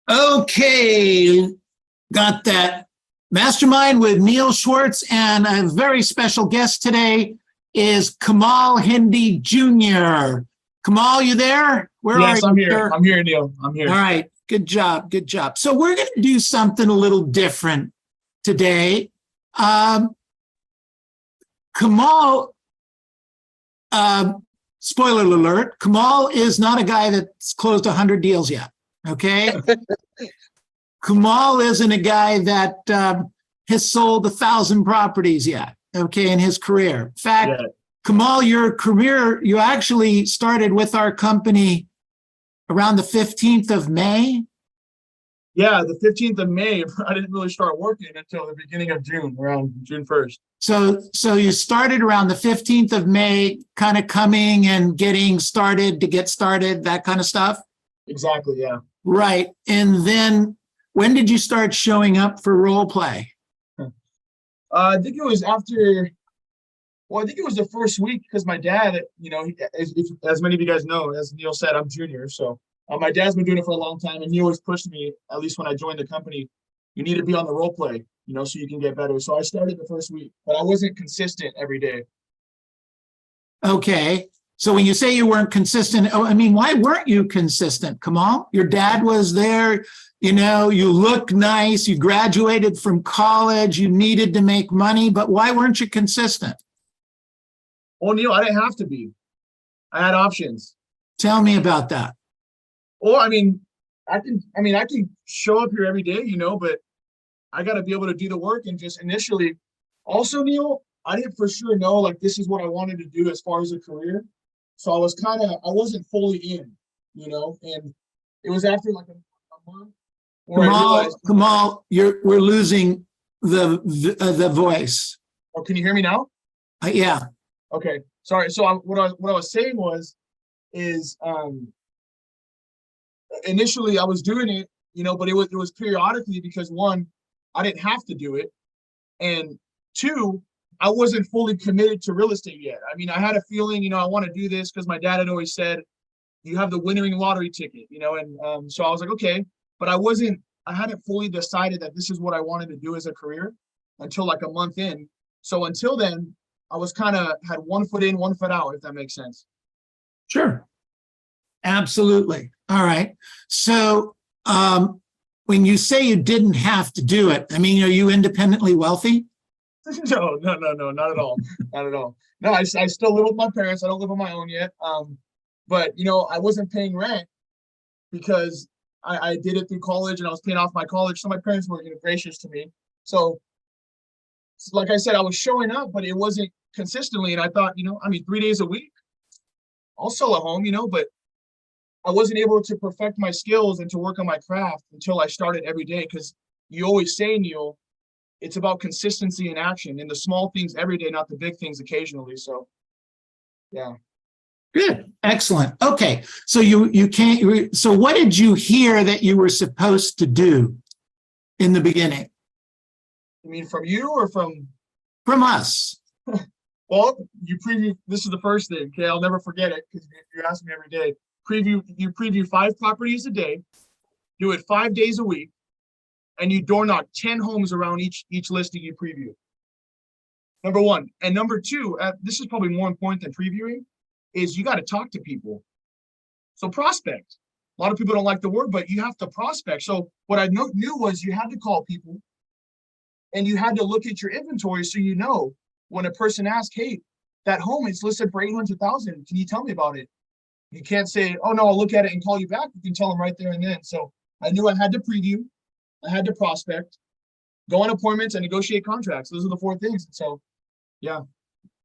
Okay, got that. Mastermind with Neil Schwartz, and a very special guest today is Kamal Hindi Jr. Kamal, you there? Where are you? Yes, I'm here. I'm here, Neil. I'm here. All right, good job, good job. So we're going to do something a little different today. Kamal, spoiler alert, Kamal is not a guy that's closed 100 deals yet, okay? Kamal isn't a guy that has sold 1,000 properties yet, okay, in his career. In fact, Kamal, your career, you actually started with our company around the 15th of May. Yeah, the 15th of May. I didn't really start working until the beginning of June, around June 1st. So you started around the 15th of May, kind of coming and getting started to get started, that kind of stuff? Exactly, yeah. Right. And then when did you start showing up for role play? I think it was after, well, I think it was the first week because my dad, you know, as many of you guys know, as Neil said, I'm junior. So my dad's been doing it for a long time, and he always pushed me, at least when I joined the company, you need to be on the role play, you know, so you can get better. So I started the first week, but I wasn't consistent every day. Okay. So when you say you weren't consistent, I mean, why weren't you consistent, Kamal? Your dad was there, you know, you look nice, you graduated from college, you needed to make money, but why weren't you consistent? Well, Neil, I didn't have to be. I had options. Tell me about that. Well, I mean, I can show up here every day, you know, but I got to be able to do the work. And just initially, also, Neil, I didn't for sure know, like, this is what I wanted to do as far as a career. So I wasn't fully in, you know, and it was after like a month where I realized. Kamal, we're losing the voice. Oh, can you hear me now? Yeah. Okay, sorry. So what I was saying is initially I was doing it, you know, but it was periodically because one, I didn't have to do it, and two, I wasn't fully committed to real estate yet. I mean, I had a feeling, you know, I want to do this because my dad had always said, you have the winning lottery ticket, you know, and so I was like, okay, but I hadn't fully decided that this is what I wanted to do as a career until like a month in. So until then, I was kind of had one foot in, one foot out, if that makes sense. Sure. Absolutely. All right. So when you say you didn't have to do it, I mean, are you independently wealthy? No, not at all. Not at all. No, I still live with my parents. I don't live on my own yet. But you know, I wasn't paying rent because I did it through college and I was paying off my college. So my parents were, you know, gracious to me. So like I said, I was showing up, but it wasn't consistently. And I thought, you know, I mean, 3 days a week, I'll sell a home, you know, but I wasn't able to perfect my skills and to work on my craft until I started every day. Because you always say, Neil, it's about consistency and action and the small things every day, not the big things occasionally. So, yeah. Good. Excellent. Okay. So so what did you hear that you were supposed to do in the beginning? You mean from you or from us? Well, this is the first thing. Okay. I'll never forget it because you ask me every day. You preview 5 properties a day, do it 5 days a week, and you door knock 10 homes around each listing you preview. Number one. And number two, this is probably more important than previewing, is you got to talk to people. So prospect. A lot of people don't like the word, but you have to prospect. So what I knew was you had to call people and you had to look at your inventory so you know when a person asks, hey, that home is listed for $800,000. Can you tell me about it? You can't say, oh, no, I'll look at it and call you back. You can tell them right there and then. So I knew I had to preview. I had to prospect, go on appointments, and negotiate contracts. Those are the 4 things. So, yeah.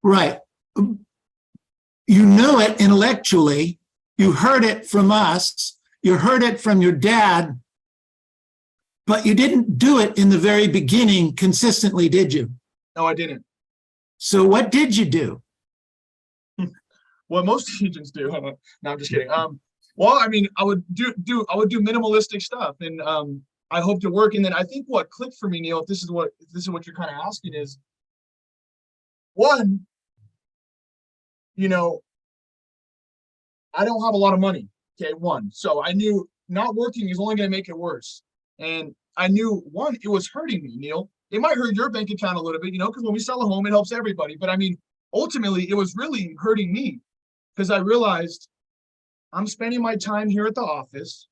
Right. You know it intellectually. You heard it from us. You heard it from your dad. But you didn't do it in the very beginning consistently, did you? No, I didn't. So what did you do? What most agents do. No, I'm just kidding. Well, I mean, I would do minimalistic stuff, and I hope to work. And then I think what clicked for me, Neil, if this is what you're kind of asking is, one, you know, I don't have a lot of money. Okay, one. So I knew not working is only going to make it worse. And I knew one, it was hurting me, Neil. It might hurt your bank account a little bit, because when we sell a home, it helps everybody. But I mean, ultimately, it was really hurting me because I realized I'm spending my time here at the office,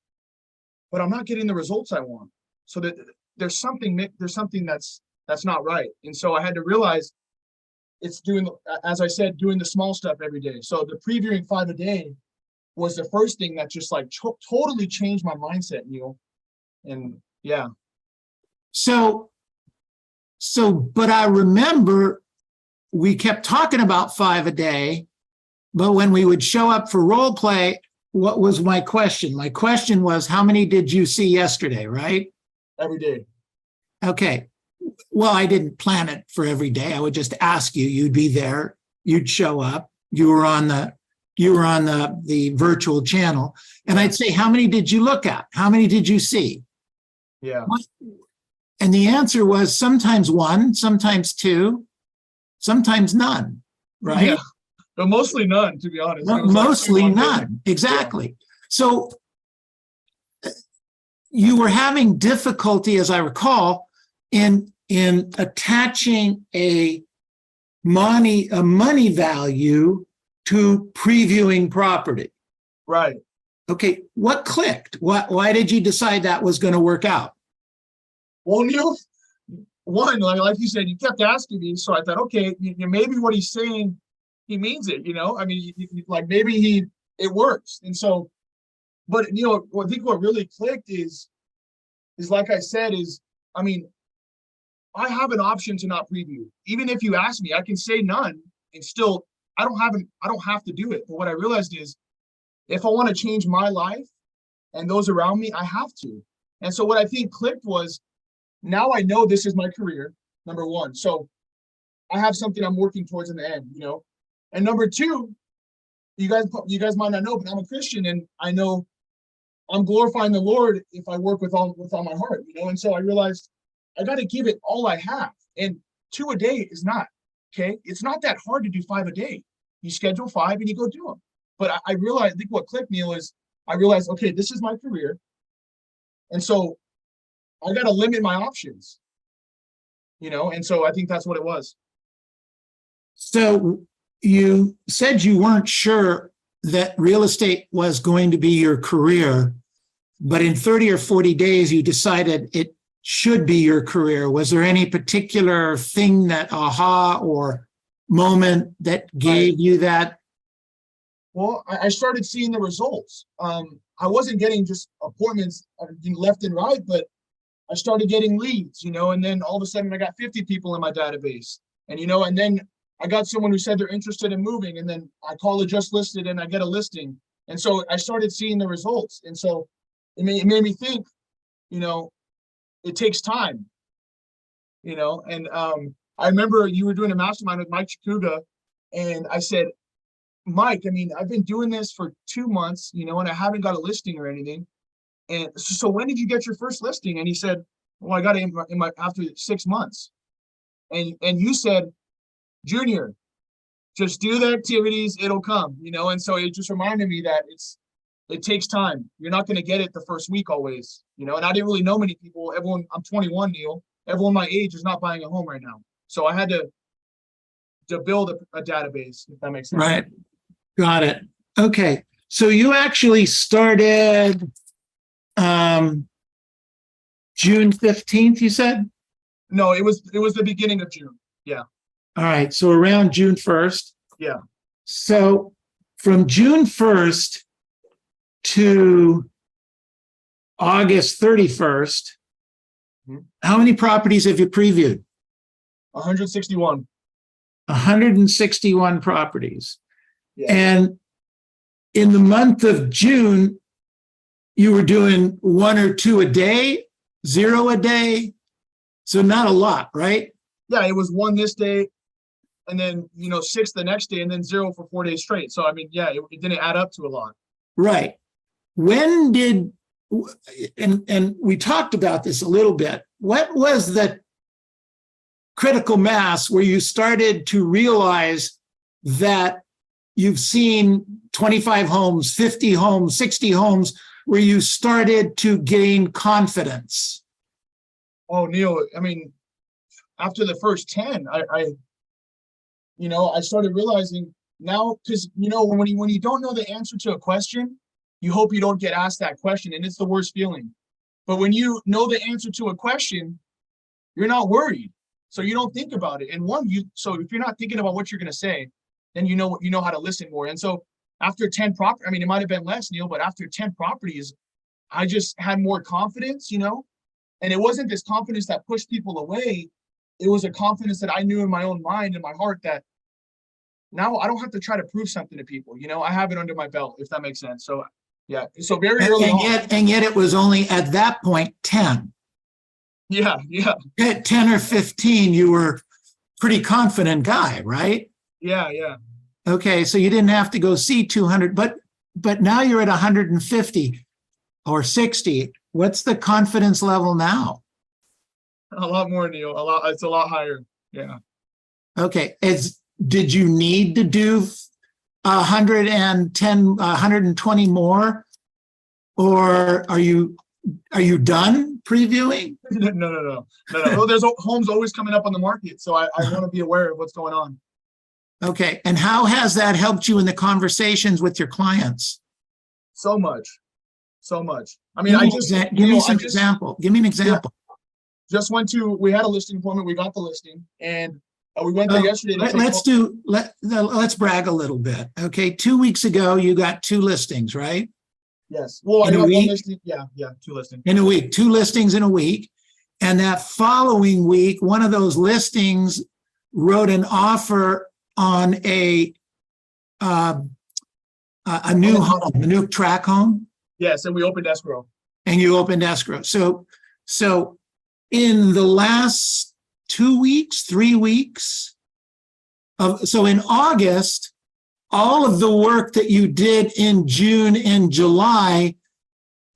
but I'm not getting the results I want. So that there's something that's not right. And so I had to realize it's doing, as I said, doing the small stuff every day. So the previewing 5 a day was the first thing that just like totally changed my mindset, Neil. And yeah. So, but I remember we kept talking about 5 a day, but when we would show up for role play, what was my question? My question was, how many did you see yesterday, right? Every day. Okay. Well, I didn't plan it for every day. I would just ask you, you'd be there, you'd show up, you were on the virtual channel. And I'd say, how many did you look at? How many did you see? Yeah. And the answer was sometimes 1, sometimes 2, sometimes none, right? Yeah. But mostly none, to be honest. Mostly none. Exactly. Yeah. So you were having difficulty, as I recall, in attaching a money value to previewing property. Right. Okay. What clicked? Why did you decide that was going to work out? Well, Neil, one, like you said, you kept asking me, so I thought, okay, maybe what he's saying, he means it, I mean, like maybe it works. And so, but I think what really clicked is like I said, I mean, I have an option to not preview. Even if you ask me, I can say none and still, I don't have to do it. But what I realized is if I want to change my life and those around me, I have to. And so what I think clicked was, now I know this is my career, number one. So I have something I'm working towards in the end, And number two, you guys might not know, but I'm a Christian, and I know I'm glorifying the Lord if I work with all my heart, And so I realized I got to give it all I have, and 2 a day is not okay. It's not that hard to do 5 a day. You schedule 5 and you go do them. But I realized, I think what clicked, Neil, is I realized, okay, this is my career, and so I got to limit my options, And so I think that's what it was. So you said you weren't sure that real estate was going to be your career, but in 30 or 40 days, you decided it should be your career. Was there any particular thing, that aha or moment, that gave you that? Well, I started seeing the results. I wasn't getting just appointments left and right, but I started getting leads, and then all of a sudden I got 50 people in my database, and then I got someone who said they're interested in moving, and then I call it just listed and I get a listing. And so I started seeing the results. And so it made me think, it takes time, and I remember you were doing a mastermind with Mike Chikuga, and I said, Mike, I mean, I've been doing this for 2 months, and I haven't got a listing or anything. And so when did you get your first listing? And he said, well, I got it in my after 6 months. And you said, Junior, just do the activities, it'll come, And so it just reminded me that it takes time. You're not going to get it the first week always, And I didn't really know many people. Everyone, I'm 21, Neil. Everyone my age is not buying a home right now. So I had to build a database, if that makes sense. Right. Got it. Okay. So you actually started June 15th, you said? No, it was the beginning of June. Yeah. All right. So around June 1st. Yeah. So from June 1st to August 31st, how many properties have you previewed? 161. 161 properties. Yeah. And in the month of June, you were doing 1 or 2 a day, 0 a day. So not a lot, right? Yeah, it was 1 this day, and then 6 the next day, and then 0 for 4 days straight. So I mean, yeah, it didn't add up to a lot. Right. When did, and we talked about this a little bit, what was the critical mass where you started to realize that you've seen 25 homes, 50 homes, 60 homes where you started to gain confidence? Oh, Neil, I mean, after the first 10, I started realizing now, because, when you don't know the answer to a question, you hope you don't get asked that question, and it's the worst feeling. But when you know the answer to a question, you're not worried. So you don't think about it. And so if you're not thinking about what you're going to say, then you know how to listen more. And so after 10 properties, I mean, it might have been less, Neil, but after 10 properties, I just had more confidence, and it wasn't this confidence that pushed people away. It was a confidence that I knew in my own mind, in my heart, that now I don't have to try to prove something to people. I have it under my belt, if that makes sense. So yeah. So very early on. And yet it was only at that point 10. Yeah. At 10 or 15, you were pretty confident guy, right? Yeah. Okay, so you didn't have to go see 200, but now you're at 150 or 60. What's the confidence level now? A lot more, Neil. It's a lot higher. Yeah. Okay, did you need to do 110, 120 more, or are you done previewing? No. Oh, there's homes always coming up on the market, so I want to be aware of what's going on. Okay, and how has that helped you in the conversations with your clients? So much. I mean, Give me an example. Give me an example. Yeah, we had a listing appointment. We got the listing, and we went there yesterday. Let's brag a little bit. Okay, 2 weeks ago, you got 2 listings, right? Yes. Well, I got 1 listing. Yeah, 2 listings. In a week, 2 listings in a week. And that following week, one of those listings wrote an offer on a new home, a new track home. Yes, and we opened escrow. And you opened escrow. So in the last 2 weeks, 3 weeks, so in August, all of the work that you did in June and July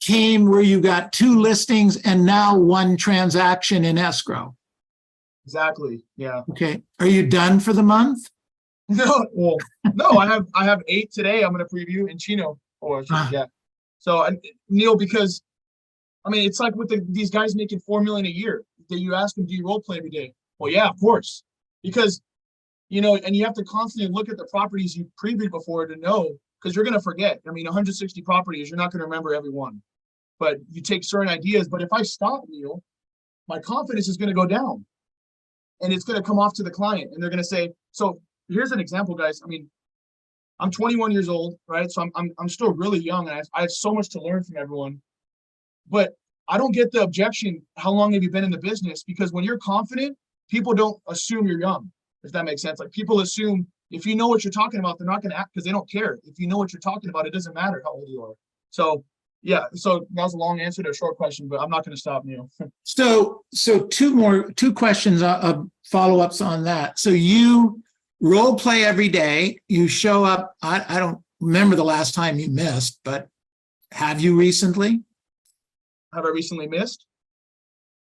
came where you got 2 listings and now 1 transaction in escrow. Exactly. Yeah. Okay. Are you done for the month? No. Well, no. I have 8 today. I'm going to preview in Chino. Yeah. So, Neil, because I mean, it's like with these guys making $4 million a year. That you ask them, do you role play every day? Well, yeah, of course, because and you have to constantly look at the properties you previewed before to know, because you're going to forget. I mean, 160 properties, you're not going to remember every one, but you take certain ideas. But if I stop, Neil, my confidence is going to go down, and it's going to come off to the client, and they're going to say. So here's an example, guys. I mean, I'm 21 years old, right? So I'm still really young, and I have so much to learn from everyone. But I don't get the objection, how long have you been in the business? Because when you're confident, people don't assume you're young, if that makes sense. Like, people assume if you know what you're talking about, they're not going to act, because they don't care. If you know what you're talking about, it doesn't matter how old you are. So yeah, so that was a long answer to a short question, but I'm not going to stop, Neil. So 2 questions, follow-ups on that. So you role play every day. You show up. I don't remember the last time you missed, but have you recently? Have I recently missed?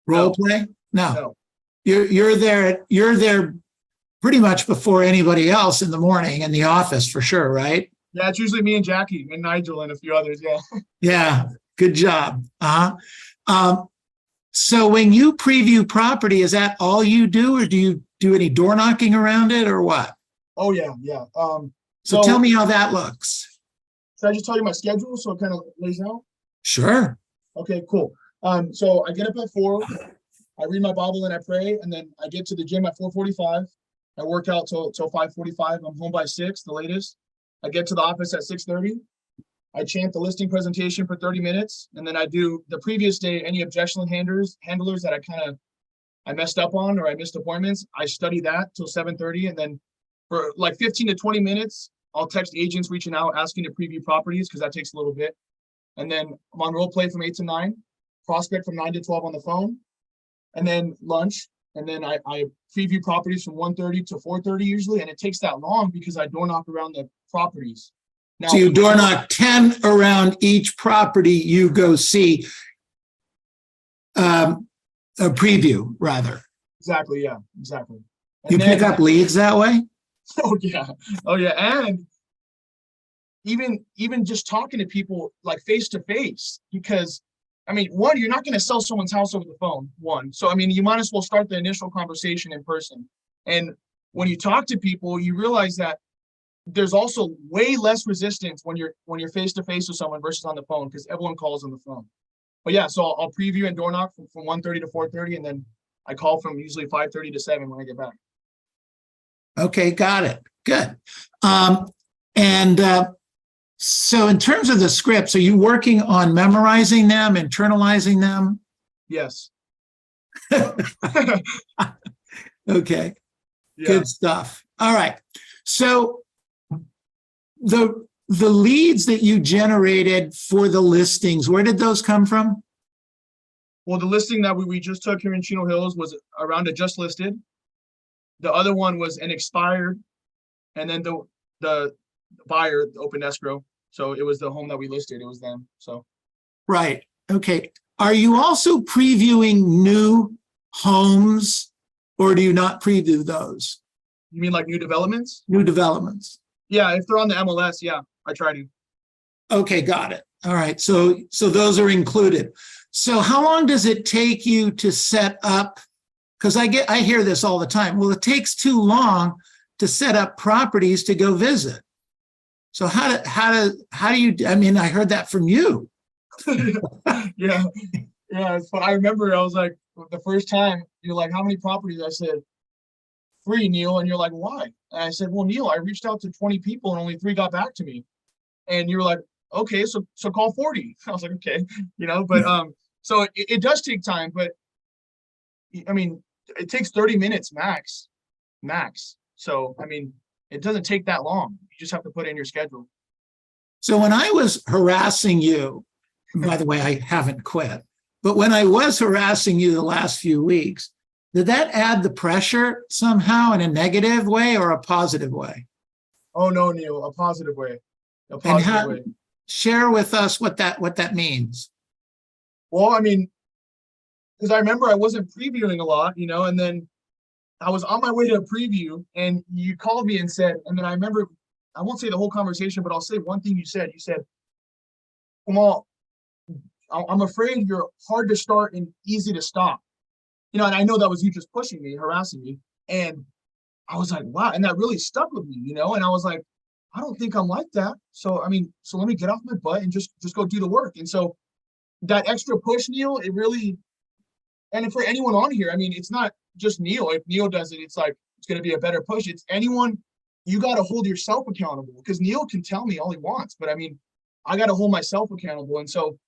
Role play? No. You're there pretty much before anybody else in the morning in the office, for sure, right? Yeah, it's usually me and Jackie and Nigel and a few others. Yeah. Yeah, good job. So when you preview property, is that all you do, or do you do any door knocking around it, or what? Oh yeah. So tell me how that looks. Should I just tell you my schedule so it kind of lays out? Sure. Okay, cool. So I get up at 4, I read my Bible and I pray, and then I get to the gym at 4:45. I work out till 5:45. I'm home by 6, the latest. I get to the office at 6:30. I chant the listing presentation for 30 minutes, and then I do the previous day, any objection handlers that I messed up on, or I missed appointments. I study that till 7:30, and then for like 15 to 20 minutes, I'll text agents reaching out, asking to preview properties, because that takes a little bit. And then I'm on role play from 8 to 9, prospect from 9 to 12 on the phone, and then lunch. And then I preview properties from 1:30 to 4:30 usually. And it takes that long because I door knock around the properties. Now, so you door knock 10 around each property you go see, a preview rather. Exactly. Yeah, exactly. And you pick up leads that way? Oh yeah. And even just talking to people like face to face, because I mean, one, you're not going to sell someone's house over the phone, one. So I mean, you might as well start the initial conversation in person. And when you talk to people, you realize that there's also way less resistance when you're face to face with someone versus on the phone, because everyone calls on the phone. But yeah, so I'll preview and door knock from 1:30 to 4:30, and then I call from usually 5:30 to 7 when I get back. Okay, got it. Good. And so in terms of the scripts, are you working on memorizing them, internalizing them? Yes. Okay, Yeah. good stuff. All right. So the leads that you generated for the listings, where did those come from? Well, the listing that we just took here in Chino Hills was around a just listed. The other one was an expired, and then the buyer opened escrow. So it was the home that we listed. It was them. So Right. Okay. Are you also previewing new homes, or do you not preview those? you mean like new developments? New developments. Yeah, if they're on the MLS, yeah, I try to. Okay, got it. All right. So those are included. So how long does it take you to set up? Because I hear this all the time. Well, it takes too long to set up properties to go visit. So how do you, I mean, I heard that from you. Yeah. Yeah. But I remember I was like, the first time you're like, how many properties? I said, 3, Neil. And you're like, why? And I said, well, Neil, I reached out to 20 people and only 3 got back to me. And you were like, okay, so call 40. I was like, okay, but so it does take time, but I mean, it takes 30 minutes max. So I mean, it doesn't take that long. You just have to put in your schedule. So when I was harassing you, and by the way, I haven't quit, but when I was harassing you the last few weeks, did that add the pressure somehow in a negative way or a positive way? Oh no, Neil, a positive way. A And positive way. share with us what that means. Well, I mean, because I remember I wasn't previewing a lot, and then I was on my way to a preview and you called me and said, and then I remember, I won't say the whole conversation, but I'll say one thing you said. You said, Kamal, I'm afraid you're hard to start and easy to stop. And I know that was you just pushing me, harassing me. And I was like, wow. And that really stuck with me, and I was like, I don't think I'm like that. So, I mean, so let me get off my butt and just go do the work. And so that extra push, Neil, it really, and for anyone on here, I mean, it's not just Neil. If Neil does it, it's like, it's going to be a better push. It's anyone, you got to hold yourself accountable, because Neil can tell me all he wants, but I mean, I got to hold myself accountable. And so,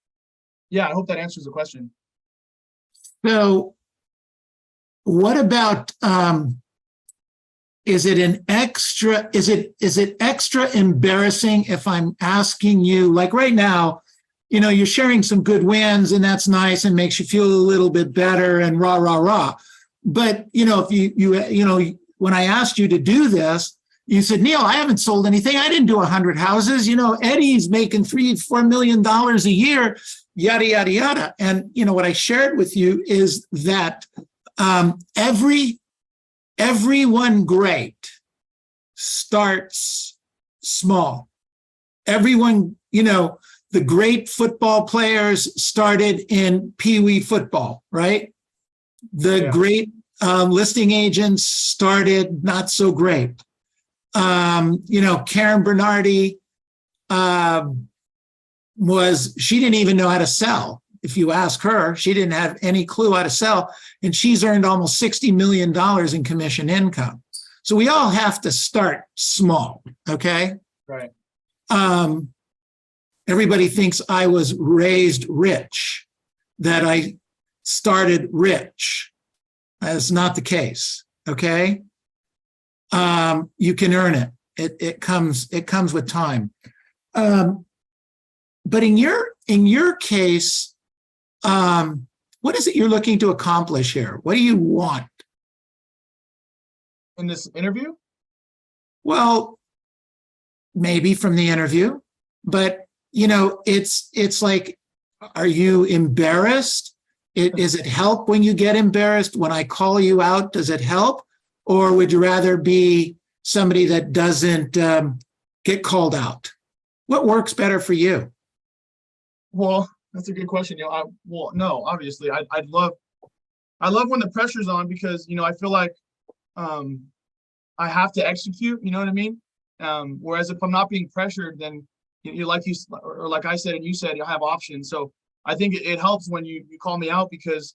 yeah, I hope that answers the question. So what about, is it extra embarrassing if I'm asking you, like right now, you're sharing some good wins and that's nice and makes you feel a little bit better and rah, rah, rah. But, if you when I asked you to do this, you said, Neil, I haven't sold anything. I didn't do 100 houses. Eddie's making $3-4 million a year, yada, yada, yada. And, what I shared with you is that everyone great starts small. Everyone, the great football players started in Pee Wee football, right? The great listing agents started not so great. Karen Bernardi she didn't even know how to sell. If you ask her, she didn't have any clue how to sell, and she's earned almost $60 million in commission income. So we all have to start small, okay? Right. Everybody thinks I was raised rich, that I started rich. That's not the case, okay? You can earn it. It comes with time. But in your case, what is it you're looking to accomplish here? What do you want? In this interview? Well, maybe from the interview, but it's like, are you embarrassed? Does it help when you get embarrassed? When I call you out, does it help? Or would you rather be somebody that doesn't get called out? What works better for you? Well, that's a good question. No, obviously, I'd love when the pressure's on because I feel like I have to execute. You know what I mean? Whereas if I'm not being pressured, then like I said and you said, you'll have options. So I think it helps when you call me out because,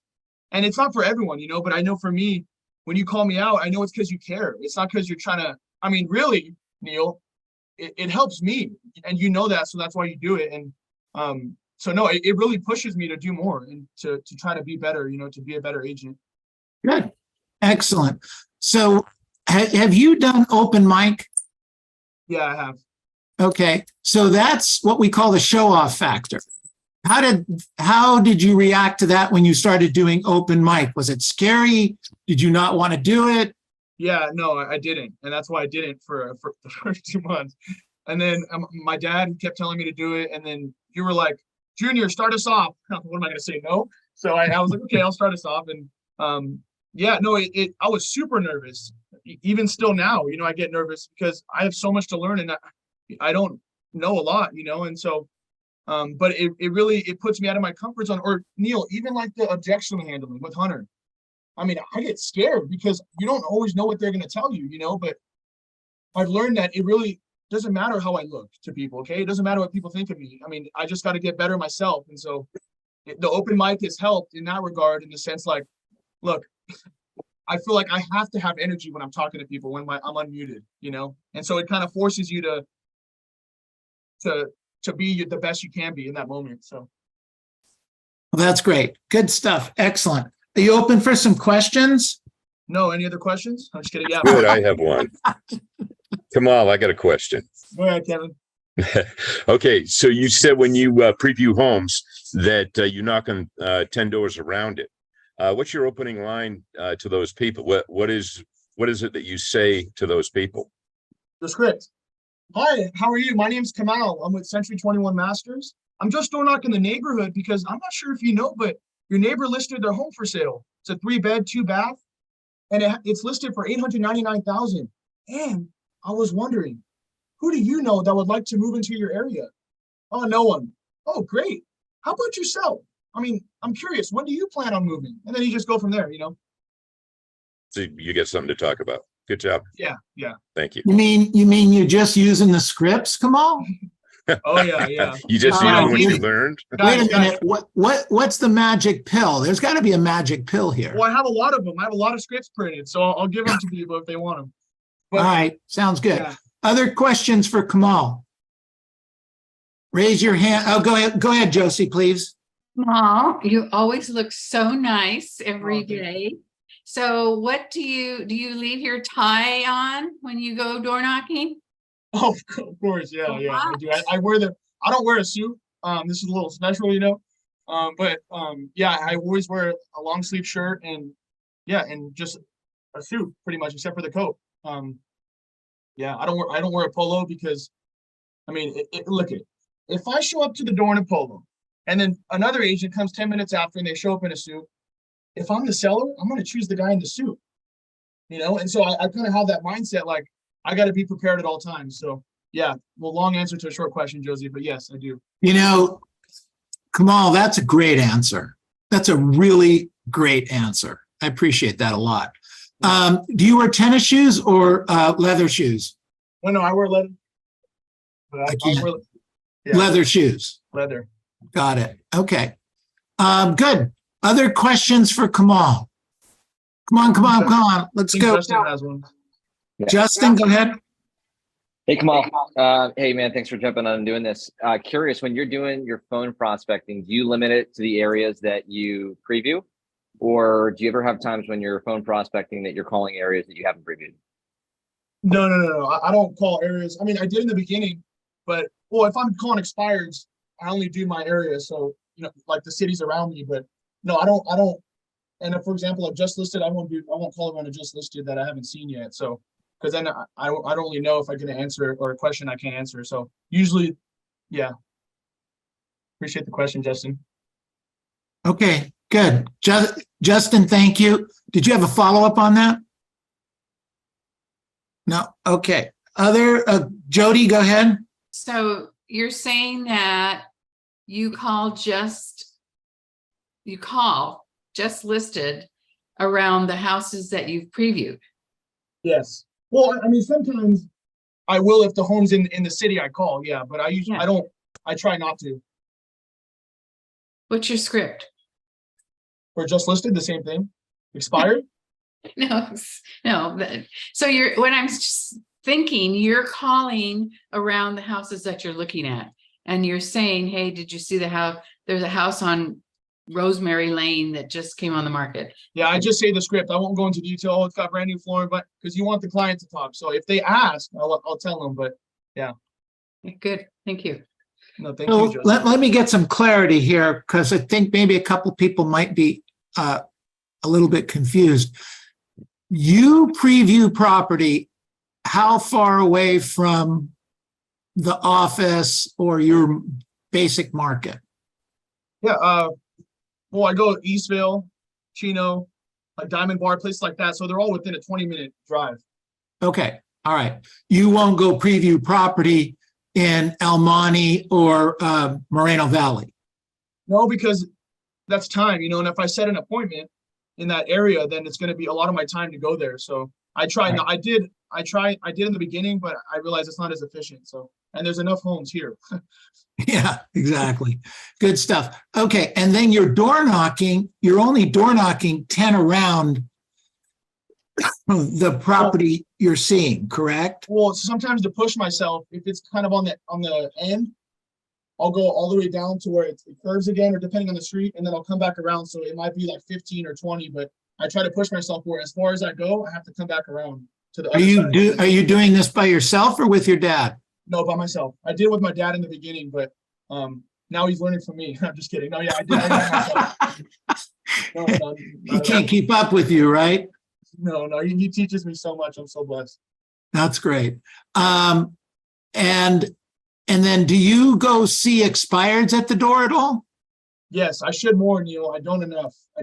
and it's not for everyone, but I know for me, when you call me out, I know it's because you care. It's not because you're trying to. I mean, really, Neil, it helps me, and that, so that's why you do it. And so no, it really pushes me to do more and to try to be better, to be a better agent. Good. Excellent. So have you done open mic? Yeah, I have. Okay. So that's what we call the show off factor. How did you react to that when you started doing open mic? Was it scary? Did you not want to do it? Yeah, no, I didn't. And that's why I didn't for the first 2 months. And then my dad kept telling me to do it. And then you were like, Junior, start us off. What am I going to say? No. So I was like, okay, I'll start us off. And yeah, no, I was super nervous. Even still now, I get nervous because I have so much to learn and I don't know a lot, and so, but it really puts me out of my comfort zone. Or Neil, even like the objection handling with Hunter. I mean, I get scared because you don't always know what they're going to tell you, but I've learned that it really doesn't matter how I look to people. Okay. It doesn't matter what people think of me. I mean, I just got to get better myself. And so the open mic has helped in that regard, in the sense, like, look, I feel like I have to have energy when I'm talking to people when I'm unmuted, and so it kind of forces you to be the best you can be in that moment. So. Well, that's great. Good stuff. Excellent. Are you open for some questions? No, any other questions? I'm just kidding. Yeah. Good, I have one. Kamal, I got a question. Go ahead, Kevin. Okay, so you said when you preview homes that you knock on 10 doors around it. What's your opening line to those people? What is it that you say to those people? The script. Hi, how are you? My name's Kamal. I'm with Century 21 Masters. I'm just door knocking the neighborhood because I'm not sure if you know, but your neighbor listed their home for sale. It's a 3-bed, 2-bath, and it's listed for $899,000. And I was wondering, who do you know that would like to move into your area? Oh, no one. Oh, great. How about yourself? I mean, I'm curious, when do you plan on moving? And then you just go from there, So you get something to talk about. Good job. Yeah. Thank you. You mean you're just using the scripts, Kamal? Oh, yeah. You just using what you learned? Wait a minute. What's the magic pill? There's got to be a magic pill here. Well, I have a lot of them. I have a lot of scripts printed, so I'll give them to people if they want them. But, all right. Sounds good. Yeah. Other questions for Kamal? Raise your hand. Oh, go ahead. Go ahead, Josie, please. Kamal, you always look so nice every Oh, thank you. day. So what do you leave your tie on when you go door knocking? Oh, of course, yeah, I do. I don't wear a suit. This is a little special, but yeah, I always wear a long sleeve shirt and just a suit pretty much, except for the coat. Yeah, I don't wear a polo because, I mean, look it. If I show up to the door in a polo, and then another agent comes 10 minutes after and they show up in a suit, if I'm the seller, I'm going to choose the guy in the suit, and so I kind of have that mindset, like, I got to be prepared at all times. So yeah, well, long answer to a short question, Josie, but yes, I do. Kamal, that's a great answer. That's a really great answer. I appreciate that a lot. Do you wear tennis shoes or leather shoes? No, I wear leather. But I wear, yeah, leather shoes. leather. Got it. Okay. Good. Other questions for Kamal? Come on. Let's go. Justin has one. Justin, go ahead. Hey, Kamal. Hey, man, thanks for jumping on and doing this. Curious, when you're doing your phone prospecting, do you limit it to the areas that you preview? Or do you ever have times when you're phone prospecting that you're calling areas that you haven't previewed? No. I don't call areas. I mean, I did in the beginning, but if I'm calling expireds, I only do my area. So, like the cities around me, but no, I don't. And if, for example, I've just listed, I won't call everyone I just listed that I haven't seen yet. So, because then I don't really know if I can answer or a question I can't answer. So usually, yeah. Appreciate the question, Justin. Okay, good. Justin, thank you. Did you have a follow-up on that? No. Okay. Jody, go ahead. So you're saying that you call just listed around the houses that you've previewed. Yes. Well, I mean, sometimes I will if the home's in the city I call, yeah, but Yeah. I try not to. What's your script? We're just listed, the same thing. Expired? No, so when I'm thinking, you're calling around the houses that you're looking at, and you're saying, hey, did you see the house? There's a house on Rosemary Lane that just came on the market. Yeah, I just say the script. I won't go into detail. Oh, it's got brand new flooring, but because you want the client to talk. So if they ask, I'll tell them, but Good, thank you. no, thank you, So Justin. let me get some clarity here, because I think maybe a couple people might be a little bit confused. You preview property how far away from the office or your basic market? Yeah, well, I go Eastville, Chino, like Diamond Bar, places like that. So they're all within a 20-minute drive. Okay, all right. You won't go preview property in El Monte or Moreno Valley? No, because that's time, and if I set an appointment in that area, then it's going to be a lot of my time to go there. So I try. Right. I did in the beginning, but I realized it's not as efficient. So, and there's enough homes here. Yeah, exactly. Good stuff. Okay, and then you're only door knocking 10 around the property you're seeing, correct? Well, sometimes to push myself, if it's kind of on the end, I'll go all the way down to where it curves again, or depending on the street, and then I'll come back around. So it might be like 15 or 20, but I try to push myself where as far as I go, I have to come back around to the other side. Are you doing this by yourself or with your dad? No, by myself. I did with my dad in the beginning, but now he's learning from me. I'm just kidding. No, yeah, I did myself. No, He can't keep up with you, right? No, he teaches me so much. I'm so blessed. That's great. And then do you go see expireds at the door at all? Yes, I should more, Neil. I don't enough. I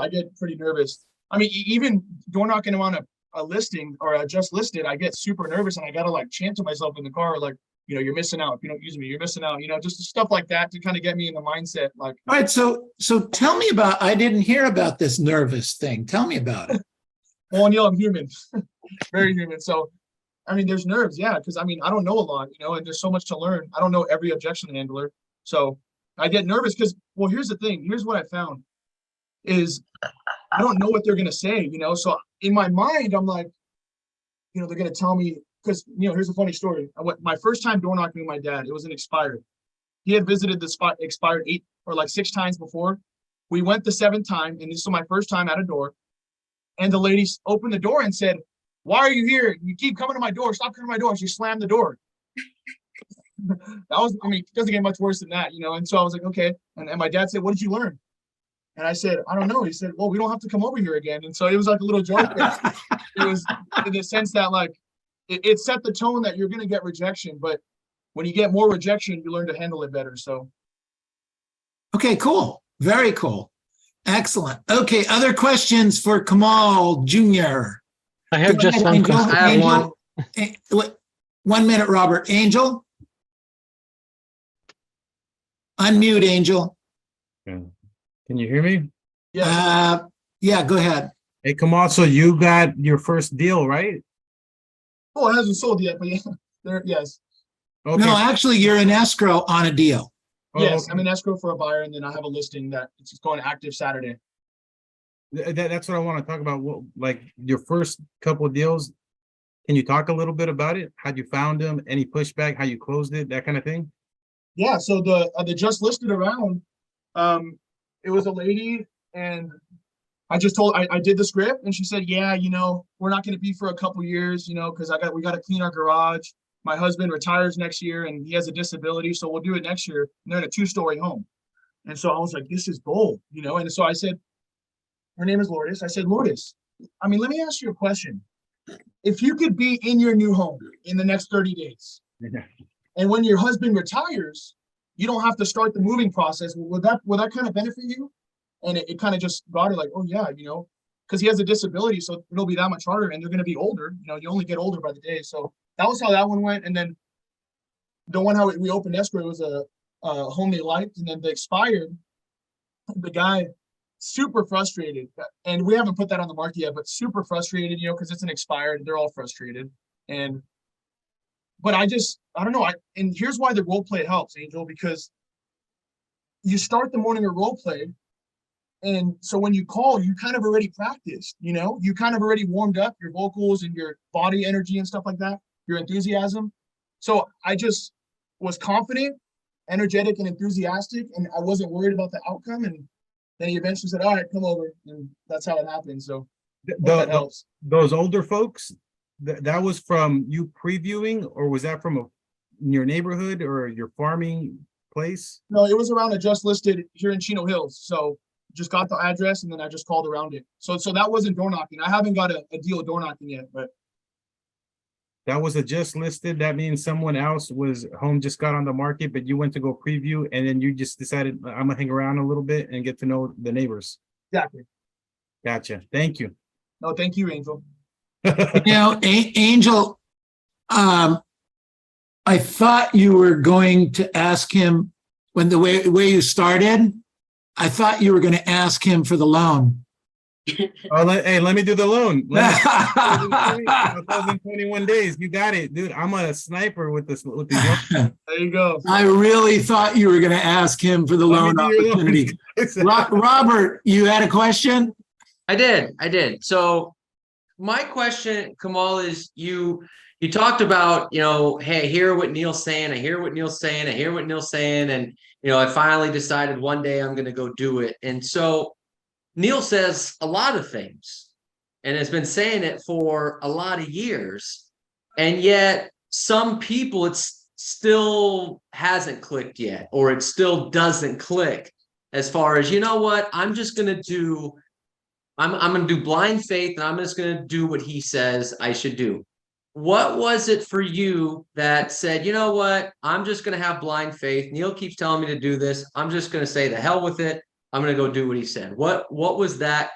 get pretty nervous. I mean, even door knocking on a listing or a just listed, I get super nervous and I gotta like chant to myself in the car, like, you're missing out. If you don't use me, you're missing out. Just stuff like that to kind of get me in the mindset. Like, All right, so tell me I didn't hear about this nervous thing. Tell me about it. well, Neil, I'm human, very human. So, I mean, there's nerves, yeah, because I mean, I don't know a lot, and there's so much to learn. I don't know every objection handler, so I get nervous because, well, here's the thing. Here's what I found is I don't know what they're gonna say, So in my mind, I'm like, they're gonna tell me. Because, here's a funny story. My first time door knocking with my dad, it was an expired. He had visited the spot expired 8 or 6 times before. We went the 7th time, and this was my first time at a door. And the lady opened the door and said, "Why are you here? You keep coming to my door. Stop coming to my door." She slammed the door. It doesn't get much worse than that, And so I was like, okay. And my dad said, "What did you learn?" And I said, "I don't know." He said, "Well, we don't have to come over here again." And so it was like a little joke. It was in the sense that it set the tone that you're going to get rejection, but when you get more rejection, you learn to handle it better. So. Okay, cool. Very cool. Excellent. Okay, other questions for Kamal Jr.? I have Go just ahead, one Angel. question. I have one. Angel. 1 minute, Robert. Angel? Unmute, Angel. Can you hear me? Yeah. Yeah, go ahead. Hey, Kamal, so you got your first deal, right? Oh, it hasn't sold yet, but yeah, yes. Okay. No, actually, you're in escrow on a deal. Oh, Yes, okay. I'm in escrow for a buyer, and then I have a listing that it's going active Saturday. That's what I want to talk about. Like your first couple of deals. Can you talk a little bit about it? How'd you found them? Any pushback? How you closed it? That kind of thing. Yeah, so the just listed around, it was a lady, and I just told I did the script, and she said, "Yeah, we're not going to be for a couple years, because we got to clean our garage. My husband retires next year, and he has a disability, so we'll do it next year." And they're in a 2-story home, and so I was like, "This is bold, And so I said, her name is Lourdes. I said, "Lourdes, I mean, let me ask you a question. If you could be in your new home in the next 30 days, and when your husband retires, you don't have to start the moving process. Would that kind of benefit you?" And it kind of just got her like, "Oh yeah, because he has a disability, so it'll be that much harder, and they're going to be older. You only get older by the day." So that was how that one went. And then the one how we opened escrow was a home they liked, and then they expired. The guy super frustrated, and we haven't put that on the market yet, but super frustrated, because it's an expired. They're all frustrated, but I don't know. And here's why the role play helps, Angel, because you start the morning with role play. And so when you call, you kind of already practiced, you kind of already warmed up your vocals and your body energy and stuff like that, your enthusiasm. So I just was confident, energetic, and enthusiastic, and I wasn't worried about the outcome. And then he eventually said, all right, come over. And that's how it happened. So that helps. Those older folks, that was from you previewing, or was that from your neighborhood or your farming place? No, it was around a just listed here in Chino Hills. So just got the address and then I just called around it. So that wasn't door knocking. I haven't got a deal door knocking yet, but That was a just listed. That means someone else was home, just got on the market, but you went to go preview, and then you just decided, I'm gonna hang around a little bit and get to know the neighbors. exactly. Gotcha. Thank you. No, thank you, Angel. Angel, I thought you were going to ask him when the way you started. I thought you were going to ask him for the loan. Oh, let me do the loan. 1,021 days. You got it, dude. I'm a sniper with this. With these loans. There you go. I really thought you were going to ask him for the Let me loan do your opportunity. loan. Robert, you had a question? I did. So my question, Kamal, is you talked about, hey, I hear what Neil's saying. I hear what Neil's saying. I hear what Neil's saying. And, I finally decided one day I'm going to go do it. And so Neil says a lot of things and has been saying it for a lot of years. And yet some people, it's still hasn't clicked yet, or it still doesn't click as far as, I'm just going to do I'm going to do blind faith, and I'm just going to do what he says I should do. What was it for you that said, I'm just going to have blind faith. Neil keeps telling me to do this. I'm just going to say the hell with it. I'm going to go do what he said. What was that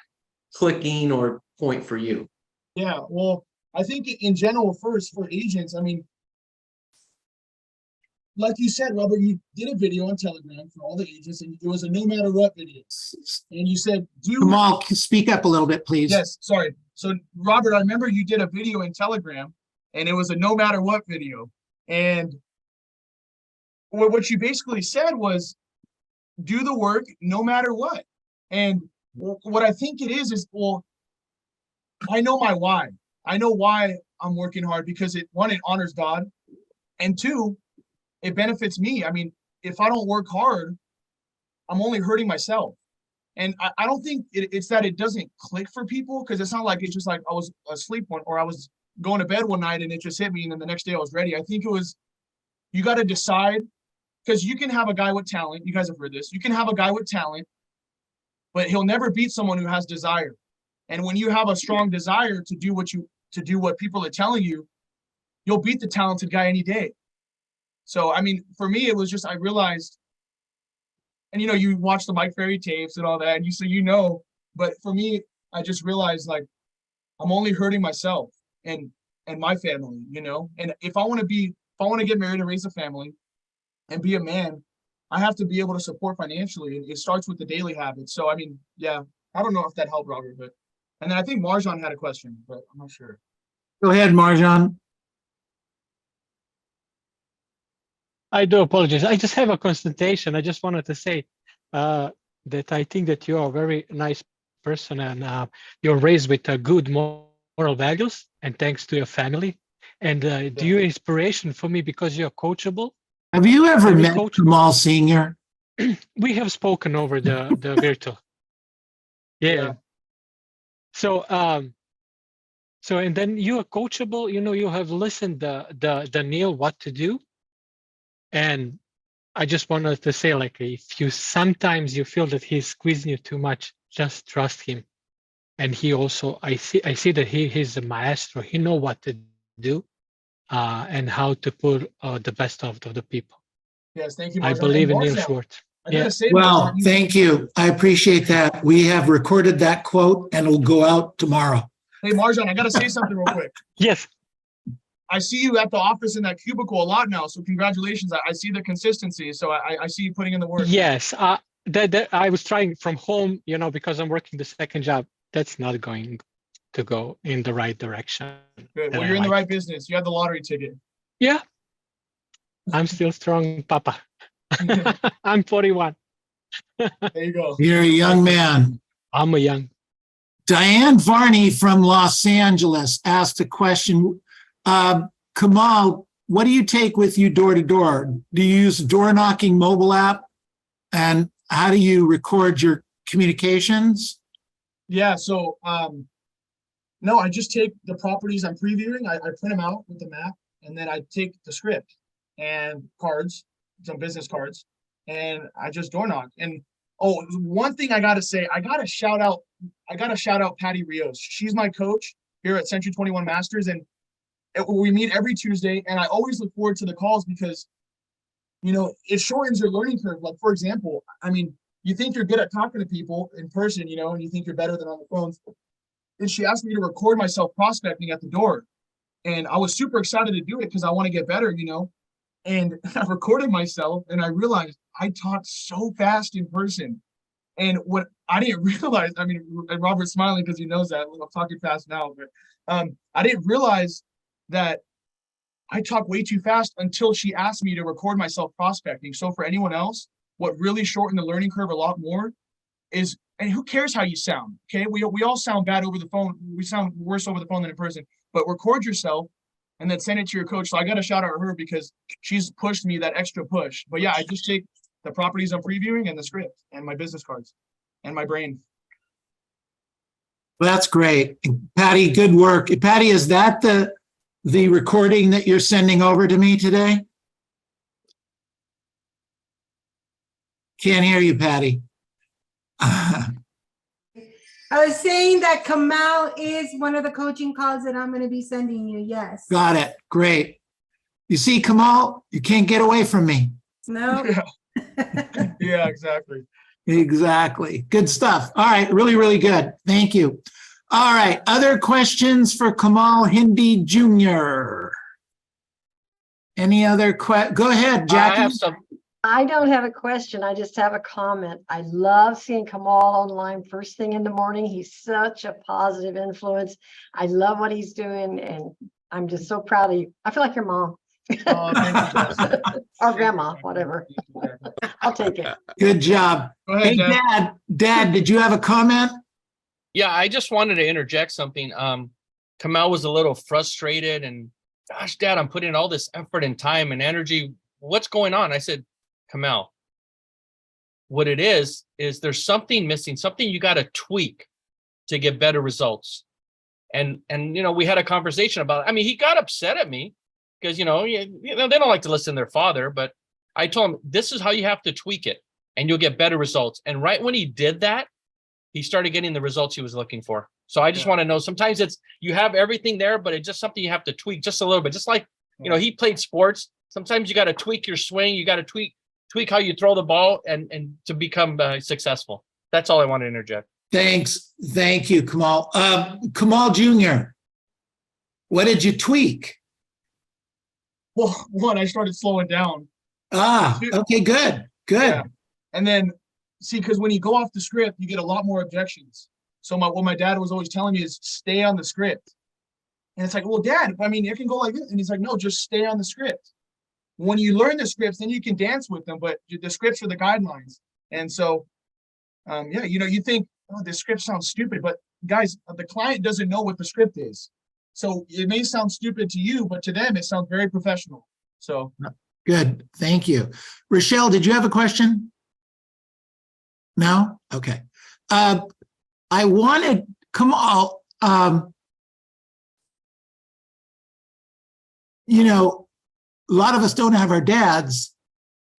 clicking or point for you? Yeah, well, I think in general, first for agents, like you said, Robert, you did a video on Telegram for all the agents, and it was a no matter what video. And you said, Kamal, speak up a little bit, please. Yes, sorry. So, Robert, I remember you did a video in Telegram, and it was a no matter what video. And what you basically said was, do the work no matter what. And what I think it is, well, I know my why. I know why I'm working hard, because one, it honors God, and two, it benefits me. If I don't work hard, I'm only hurting myself. And I don't think it's that it doesn't click for people, because it's not like it's just like I was asleep or I was going to bed one night and it just hit me, and then the next day I was ready. I think it was, you got to decide, because you can have a guy with talent. You guys have heard this. You can have a guy with talent, but he'll never beat someone who has desire. And when you have a strong desire to do what people are telling you, you'll beat the talented guy any day. So, for me, it was just, I realized, and you watch the Mike Ferry tapes and all that, and but for me, I just realized, like, I'm only hurting myself and my family, and if I want to get married and raise a family and be a man, I have to be able to support financially. And it starts with the daily habits. So, yeah, I don't know if that helped, Robert, and then I think Marjan had a question, but I'm not sure. Go ahead, Marjan. I do apologize. I just have a consultation. I just wanted to say that I think that you are a very nice person, and you're raised with good moral values, and thanks to your family. And you're inspiration for me because you're coachable. Have you ever met Kamal Sr.? We have spoken over the virtual. Yeah. So and then you are coachable. You have listened the Neil what to do. And I just wanted to say, like, if you sometimes you feel that he's squeezing you too much, just trust him. And he also, I see that he's a maestro. He knows what to do and how to put the best of the people. Yes, thank you, Marjan. I believe in Neil Schwartz. Well, thank you. I appreciate that. We have recorded that quote, and it'll go out tomorrow. Hey, Marjan, I got to say something real quick. Yes. I see you at the office in that cubicle a lot now. So congratulations. I see the consistency. So I see you putting in the work. Yes, that I was trying from home, you know, because I'm working the second job. That's not going to go in the right direction. Good. that Well, I you're in the like. right business. You have the lottery ticket. Yeah, I'm still strong, Papa. I'm 41. There you go. You're a young man. I'm a young. Diane Varney from Los Angeles asked a question. Kamal, what do you take with you door to door? Do you use a door knocking mobile app? And how do you record your communications? Yeah. So, no, I just take the properties I'm previewing. I print them out with the map, and then I take the script and cards, some business cards, and I just door knock. And oh, one thing I gotta say, I gotta shout out Patty Rios. She's my coach here at Century 21 Masters, and we meet every Tuesday, and I always look forward to the calls because, you know, it shortens your learning curve. Like, for example, I mean, you think you're good at talking to people in person, you know, and you think you're better than on the phones. And she asked me to record myself prospecting at the door. And I was super excited to do it because I want to get better, you know. And I recorded myself and I realized I talk so fast in person. And what I didn't realize, I mean, and Robert's smiling because he knows that I'm talking fast now, but I didn't realize that I talk way too fast until she asked me to record myself prospecting. So for anyone else, what really shortened the learning curve a lot more is, and who cares how you sound, okay? We all sound bad over the phone. We sound worse over the phone than in person, but record yourself and then send it to your coach. So I got to shout out her because she's pushed me that extra push. But yeah, I just take the properties I'm previewing and the script and my business cards and my brain. Well, that's great. Patty, good work. Patty, is that the recording that you're sending over to me today? Can't hear you, Patty. I was saying that Kamal is one of the coaching calls that I'm going to be sending you. Yes. Got it. Great. You see, Kamal, you can't get away from me. No. Yeah, exactly. Exactly. Good stuff. All right. Really, really good. Thank you. All right. Other questions for Kamal Hindi Jr.? Any other go ahead, Jackie. I don't have a question. I just have a comment. I love seeing Kamal online first thing in the morning. He's such a positive influence. I love what he's doing, and I'm just so proud of you. I feel like your mom. Oh, thank you, Jess. Or grandma, whatever. I'll take it. Good job. Go ahead, Hey, Dad. Dad, did you have a comment? Yeah, I just wanted to interject something. Kamal was a little frustrated and, gosh, Dad, I'm putting all this effort and time and energy. What's going on? I said, Kamal, what it is there's something missing, something you got to tweak to get better results. And you know, we had a conversation about it. I mean, he got upset at me because, you know, they don't like to listen to their father, but I told him, this is how you have to tweak it and you'll get better results. And right when he did that, he started getting the results he was looking for. So I just want to know, sometimes it's, you have everything there, but it's just something you have to tweak just a little bit. Just like, you know, he played sports. Sometimes you got to tweak your swing. You got to tweak how you throw the ball and to become successful. That's all I want to interject. Thanks. Thank you, Kamal. Kamal Jr., what did you tweak? Well, one, I started slowing down. Okay, good. Good. Yeah. And then, see, because when you go off the script, you get a lot more objections. So what my dad was always telling me is stay on the script. And it's like, well, Dad, I mean, it can go like this. And he's like, no, just stay on the script. When you learn the scripts, then you can dance with them, but the scripts are the guidelines. And so, yeah, you know, you think, oh, this script sounds stupid, but guys, the client doesn't know what the script is. So it may sound stupid to you, but to them, it sounds very professional. So good. Thank you. Rochelle, did you have a question? No? Okay. I wanted Kamal, you know, a lot of us don't have our dads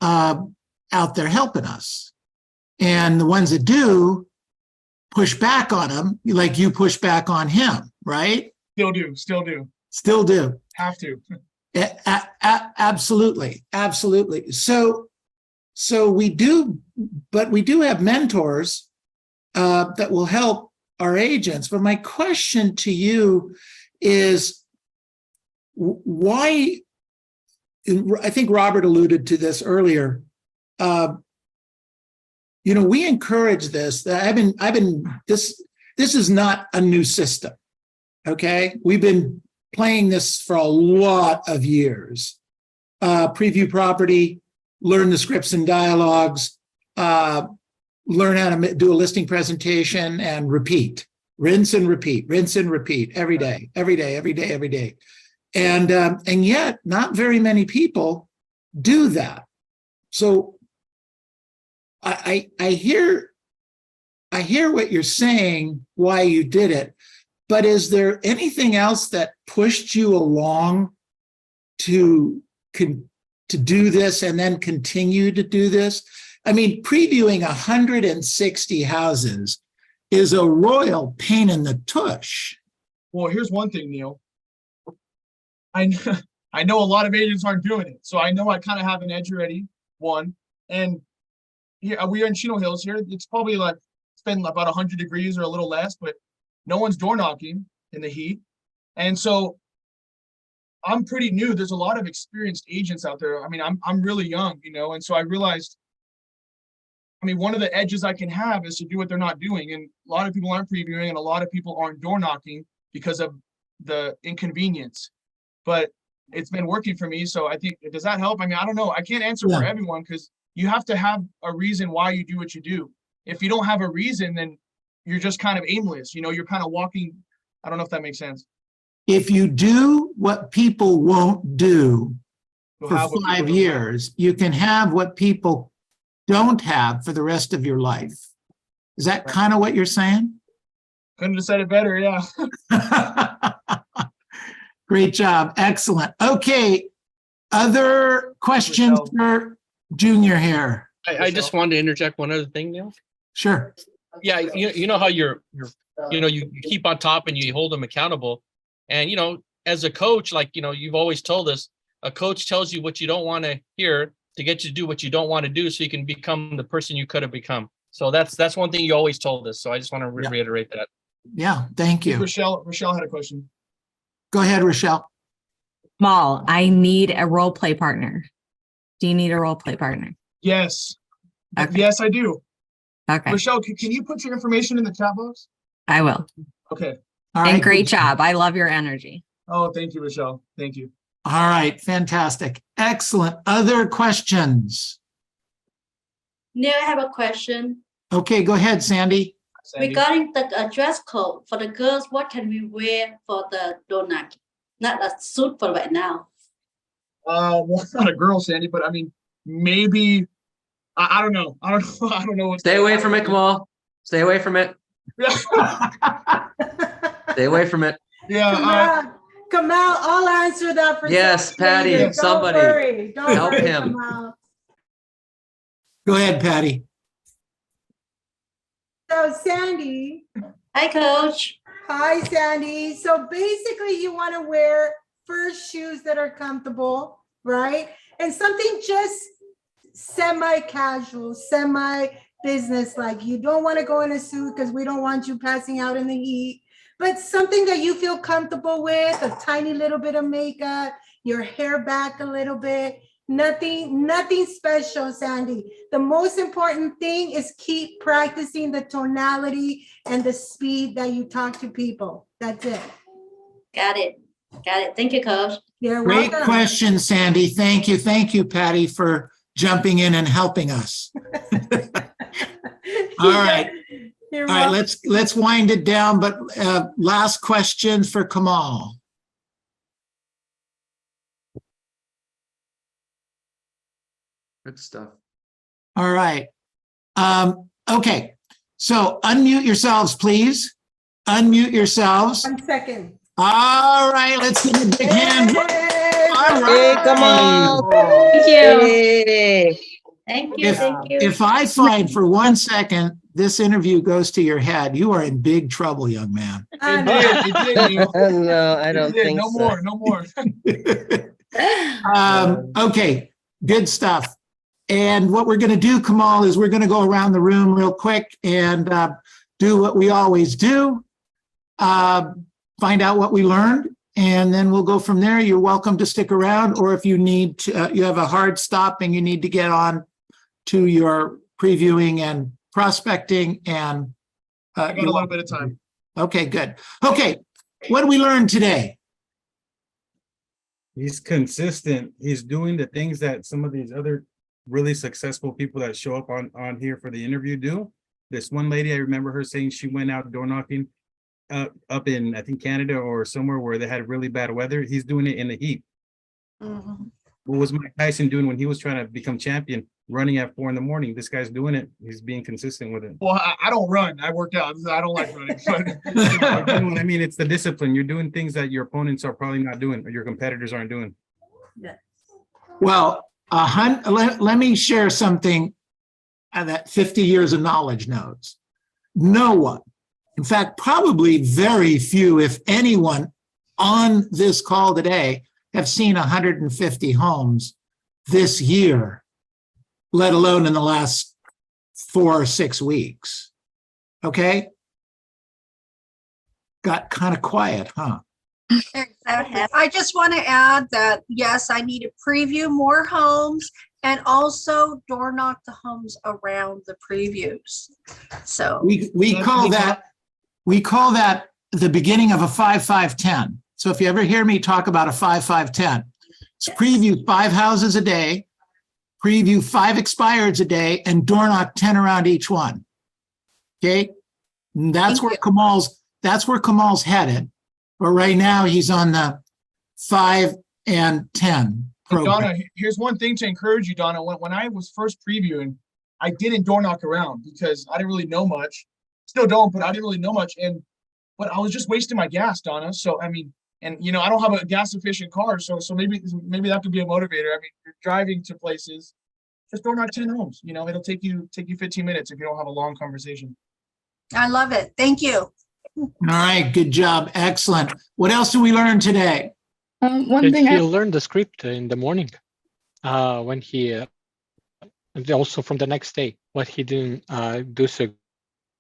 out there helping us. And the ones that do push back on them, like you push back on him, right? Still do. Still do. Have to. Absolutely. Absolutely. So we do, but we do have mentors that will help our agents. But my question to you is, why, I think Robert alluded to this earlier. We encourage this. This is not a new system. Okay. We've been playing this for a lot of years. Preview property, learn the scripts and dialogues, learn how to do a listing presentation and repeat, rinse and repeat every day. And yet not very many people do that. So I hear what you're saying, why you did it, but is there anything else that pushed you along to do this and then continue to do this? I mean, previewing 160 houses is a royal pain in the tush. Well, here's one thing, Neil. I know a lot of agents aren't doing it, so I know I kind of have an edge already. One, and here we are in Chino Hills here. It's probably like it's been about 100 degrees or a little less, but no one's door knocking in the heat, and so I'm pretty new. There's a lot of experienced agents out there. I mean, I'm really young, and so I realized. I mean, one of the edges I can have is to do what they're not doing, and a lot of people aren't previewing, and a lot of people aren't door knocking because of the inconvenience. But it's been working for me. So I think, does that help? I mean, I don't know. I can't answer for everyone because you have to have a reason why you do what you do. If you don't have a reason, then you're just kind of aimless. You're kind of walking. I don't know if that makes sense. If you do what people won't do for 5 years, you can have what people don't have for the rest of your life. Is that kind of what you're saying? Couldn't have said it better. Yeah. Great job. Excellent. Okay. Other questions for Junior here? I just wanted to interject one other thing, Neil. Sure. Yeah, you know how you keep on top and you hold them accountable. And as a coach, like you've always told us, a coach tells you what you don't want to hear to get you to do what you don't want to do so you can become the person you could have become. So that's one thing you always told us. So I just want to reiterate that. Yeah, thank you. Rochelle had a question. Go ahead, Rochelle. Kamal, I need a role play partner. Do you need a role play partner? Yes. Okay. Yes, I do. Okay. Rochelle, can you put your information in the chat box? I will. Okay. All And right. great job. I love your energy. Oh, thank you, Rochelle. Thank you. All right. Fantastic. Excellent. Other questions? Neil, I have a question. Okay, go ahead, Sandy. Regarding the dress code for the girls, what can we wear for the donut? Not a suit for right now. Well, it's not a girl, Sandy, but I mean, maybe I don't know. I don't know. Stay away from it, Kamal. Stay away from it. Stay away from it. Yeah. Kamal, I'll answer that for Yes, Patty, later. Don't somebody worry. Don't help worry, him. Kamal. Go ahead, Patty. So Sandy. Hi, Coach. Hi, Sandy. So basically you want to wear first shoes that are comfortable, right? And something just semi-casual, semi-business, like you don't want to go in a suit because we don't want you passing out in the heat, but something that you feel comfortable with, a tiny little bit of makeup, your hair back a little bit, nothing special, Sandy. The most important thing is keep practicing the tonality and the speed that you talk to people. That's it. Got it. Thank you, Coach. You're Great welcome. question, Sandy. Thank you. Thank you, Patty, for jumping in and helping us. All right. You're All right, welcome. let's wind it down, but last question for Kamal. Good stuff. All right. Okay, so unmute yourselves, please. Unmute yourselves. 1 second. All right, let's give a big hand. All Hey, right. Kamal. Thank you. Hey. Thank you. If I find for 1 second this interview goes to your head, you are in big trouble, young man. It did, Neil. No, I don't It did. think No so. more. Okay, good stuff. And what we're going to do, Kamal, is we're going to go around the room real quick and do what we always do. Find out what we learned, and then we'll go from there. You're welcome to stick around, or if you need to, you have a hard stop and you need to get on to your previewing and prospecting and. I got a little bit of time. Okay, good. Okay, what did we learn today? He's consistent. He's doing the things that some of these other really successful people that show up on here for the interview do. This one lady, I remember her saying she went out door knocking up in, I think, Canada or somewhere where they had really bad weather. He's doing it in the heat. What was Mike Tyson doing when he was trying to become champion, running at 4 a.m? This guy's doing it. He's being consistent with it. Well, I don't run. I work out. I don't like running. But You know what I mean? It's the discipline. You're doing things that your opponents are probably not doing, or your competitors aren't doing. Well, let me share something that 50 years of knowledge knows. No one, in fact, probably very few, if anyone on this call today, have seen 150 homes this year, let alone in the last 4 or 6 weeks. Okay? Got kind of quiet, huh? I just want to add that, yes, I need to preview more homes and also door knock the homes around the previews. So we call that the beginning of a 5-5-10. So if you ever hear me talk about a 5-5-10, it's preview 5 houses a day, preview 5 expireds a day, and door knock 10 around each one. Okay, and that's where Kamal's headed. But right now he's on the 5 and 10 program. Donna, here's one thing to encourage you, Donna. When I was first previewing, I didn't door knock around because I didn't really know much. Still don't, but I didn't really know much. But I was just wasting my gas, Donna. So, I mean, and I don't have a gas efficient car. So maybe that could be a motivator. I mean, you're driving to places, just door knock 10 homes. It'll take you 15 minutes if you don't have a long conversation. I love it. Thank you. All right, good job. Excellent. What else did we learn today? One thing he learned the script in the morning when he and also from the next day. What he didn't do so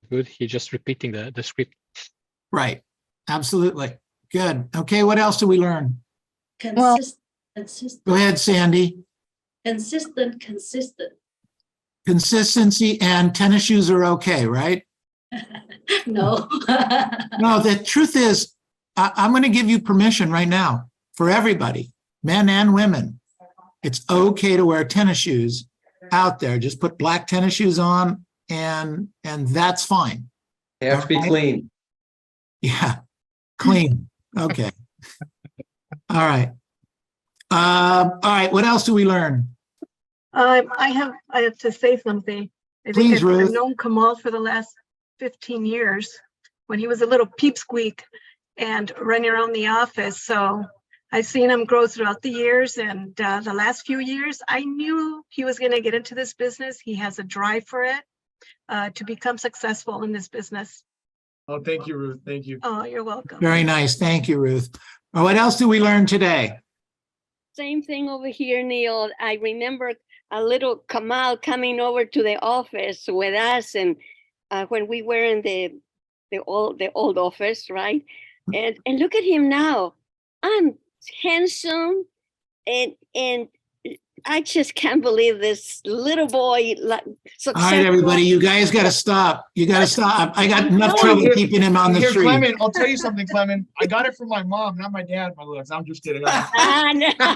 good, he just repeating the script. Right. Absolutely. Good. Okay, what else did we learn? Consistent. Go ahead, Sandy. Consistent. Consistency and tennis shoes are okay, right? No. No, the truth is, I'm going to give you permission right now for everybody, men and women. It's okay to wear tennis shoes out there. Just put black tennis shoes on and that's fine. They have to be clean. Yeah, clean. Okay. All right. All right. What else do we learn? I have to say something. I think Please, Ruth. I've known Kamal for the last 15 years when he was a little peepsqueak and running around the office. So I've seen him grow throughout the years, and the last few years, I knew he was going to get into this business. He has a drive for it to become successful in this business. Oh, thank you, Ruth. Thank you. Oh, you're welcome. Very nice. Thank you, Ruth. What else did we learn today? Same thing over here, Neil. I remember a little Kamal coming over to the office with us, and when we were in the old office, right? And look at him now. I'm handsome, and I just can't believe this little boy. All right, everybody, you guys got to stop. You got to stop. I got enough trouble keeping him on the Here, street. Clement, I'll tell you something, Clement. I got it from my mom, not my dad, my looks. I'm just kidding. No.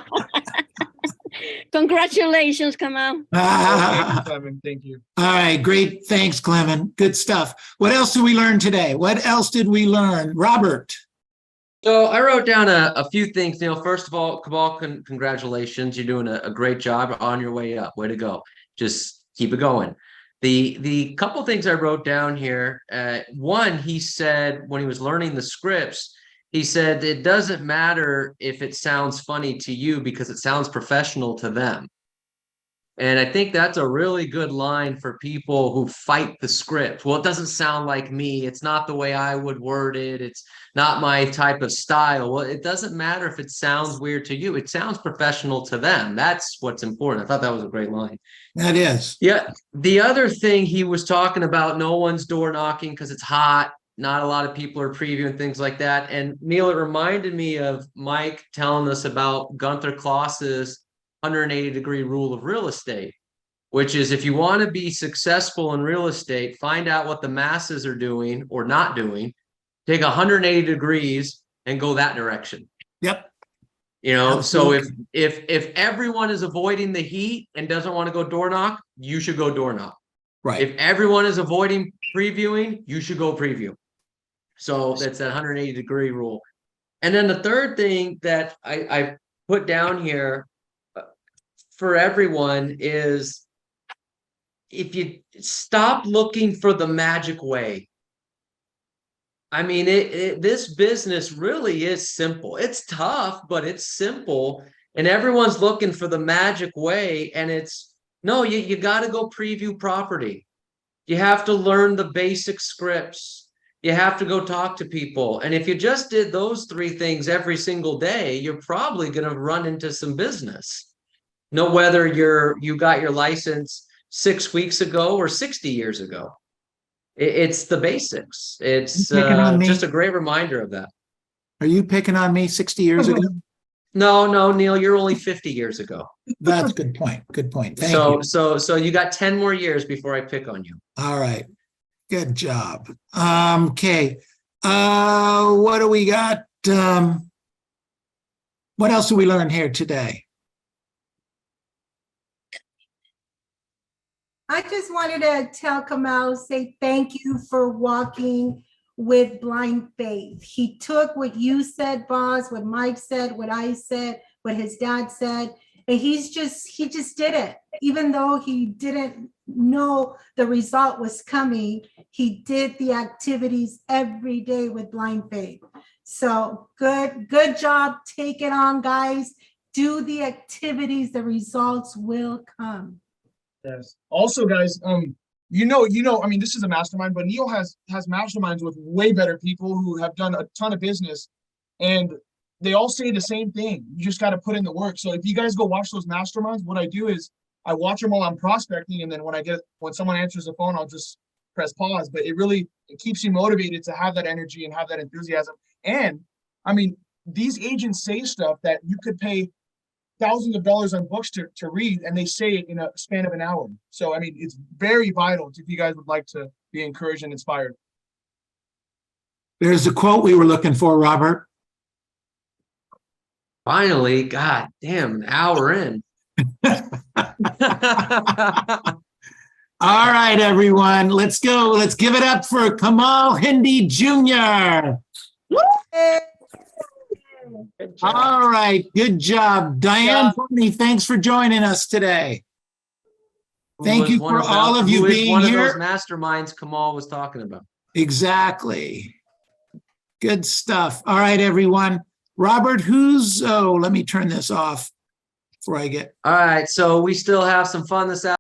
Congratulations, Kamal. Thank you, Clement. Thank you. All right, great. Thanks, Clement. Good stuff. What else did we learn today? What else did we learn? Robert. So I wrote down a few things, Neil. First of all, Kamal, congratulations. You're doing a great job on your way up. Way to go. Just keep it going. The couple things I wrote down here. One, he said when he was learning the scripts, he said it doesn't matter if it sounds funny to you because it sounds professional to them. And I think that's a really good line for people who fight the script. Well, it doesn't sound like me. It's not the way I would word it. It's not my type of style. Well, it doesn't matter if it sounds weird to you. It sounds professional to them. That's what's important. I thought that was a great line. That is. Yeah. The other thing he was talking about, no one's door knocking because it's hot. not a lot of people are previewing things like that. And Neil, it reminded me of Mike telling us about Gunther Kloss's 180-degree rule of real estate, which is if you want to be successful in real estate, find out what the masses are doing or not doing, take 180 degrees and go that direction. Yep. You know, Absolutely. so if everyone is avoiding the heat and doesn't want to go door knock, you should go door knock. Right. If everyone is avoiding previewing, you should go preview. So that's that 180-degree rule. And then the third thing that I put down here for everyone is if you stop looking for the magic way. I mean, this business really is simple. It's tough, but it's simple. And everyone's looking for the magic way. And it's, no, you got to go preview property. You have to learn the basic scripts. You have to go talk to people. And if you just did those 3 things every single day, you're probably going to run into some business. No, whether you got your license 6 weeks ago or 60 years ago. It's the basics. It's just a great reminder of that. Are you picking on me 60 years ago? No, Neil, you're only 50 years ago. That's a good point. Good point. Thank you. So you got 10 more years before I pick on you. All right. Good job. Okay. What do we got? What else do we learn here today? I just wanted to tell Kamal, say thank you for walking with blind faith. He took what you said, boss, what Mike said, what I said, what his dad said, and he just did it. Even though he didn't know the result was coming, he did the activities every day with blind faith. So good job. Take it on, guys. Do the activities, the results will come. Yes. Also, guys, I mean, this is a mastermind, but Neil has masterminds with way better people who have done a ton of business, and they all say the same thing. You just got to put in the work. So if you guys go watch those masterminds, what I do is I watch them while I'm prospecting, and then when someone answers the phone, I'll just press pause. But it keeps you motivated to have that energy and have that enthusiasm. And I mean, these agents say stuff that you could pay thousands of dollars on books to read, and they say it in a span of an hour. So, I mean, it's very vital if you guys would like to be encouraged and inspired. There's the quote we were looking for, Robert. Finally, God damn, an hour in. All right, everyone, let's go. Let's give it up for Kamal Hindi Jr. All right, good job. Diane, Tony, thanks for joining us today. Thank you for all of you being one here. of those masterminds Kamal was talking about. Exactly. Good stuff. All right, everyone. Robert, let me turn this off before I get. All right, so we still have some fun this afternoon.